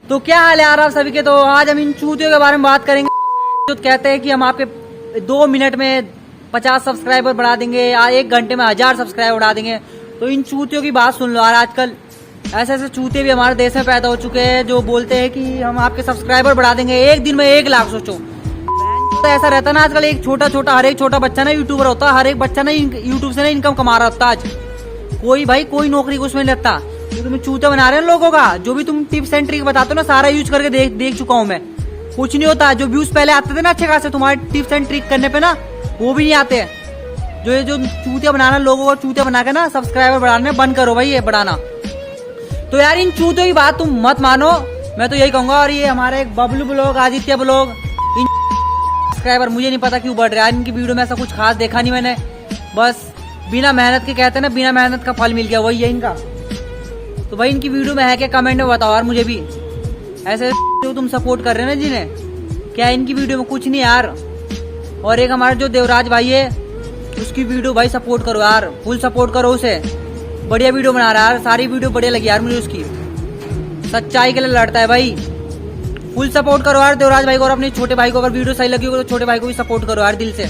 तो क्या हाल है यार आप सभी के। तो आज हम इन चूतियों के बारे में बात करेंगे जो कहते हैं कि हम आपके 2 मिनट में 50 सब्सक्राइबर बढ़ा देंगे या 1 घंटे में 1000 सब्सक्राइबर बढ़ा देंगे। तो इन चूतियों की बात सुन लो यार। आजकल ऐसे ऐसे चूते भी हमारे देश में पैदा हो चुके हैं जो बोलते हैं कि हम आपके सब्सक्राइबर बढ़ा देंगे 1 दिन में 1 लाख। सोचो तो ऐसा रहता ना आजकल। एक छोटा हर एक छोटा बच्चा ना यूट्यूबर होता है। हर एक बच्चा ना यूट्यूब से ना इनकम कमा रहा होता। आज कोई नौकरी कुछ में नहीं लगता। जो तुम्हें चूते बना रहे हैं लोगों का, जो भी तुम टिप्स एंड ट्रिक बताते हो ना, सारा यूज करके देख चुका हूं मैं। कुछ नहीं होता। जो व्यूज पहले आते थे ना अच्छे खासे तुम्हारे टिप्स एंड ट्रिक करने पे ना, वो भी नहीं आते। जो चूतिया बनाना लोगों को चूतिया बना के ना सब्सक्राइबर बढ़ाने बंद करो भाई, ये बढ़ाना। तो यार इन चूतियों की बात तुम मत मानो, मैं तो यही कहूंगा। और ये हमारे बबलू ब्लॉग, आदित्य ब्लॉग, इन सब्सक्राइबर मुझे नहीं पता क्यों बढ़ रहा है। इनकी वीडियो में ऐसा कुछ खास देखा नहीं मैंने। बस बिना मेहनत के कहते हैं ना, बिना मेहनत का फल मिल गया, वही है इनका। तो भाई इनकी वीडियो में है क्या, कमेंट में बताओ यार मुझे भी। ऐसे जो तुम सपोर्ट कर रहे हैं ना जिन्हें, क्या इनकी वीडियो में कुछ नहीं यार। और एक हमारा जो देवराज भाई है, उसकी वीडियो भाई सपोर्ट करो यार, फुल सपोर्ट करो उसे। बढ़िया वीडियो बना रहा है यार, सारी वीडियो बढ़िया लगी यार मुझे उसकी। सच्चाई के लिए लड़ता है भाई। फुल सपोर्ट करो यार देवराज भाई को। और अपने छोटे भाई को अगर वीडियो सही लगी हो तो छोटे भाई को भी सपोर्ट करो यार दिल से।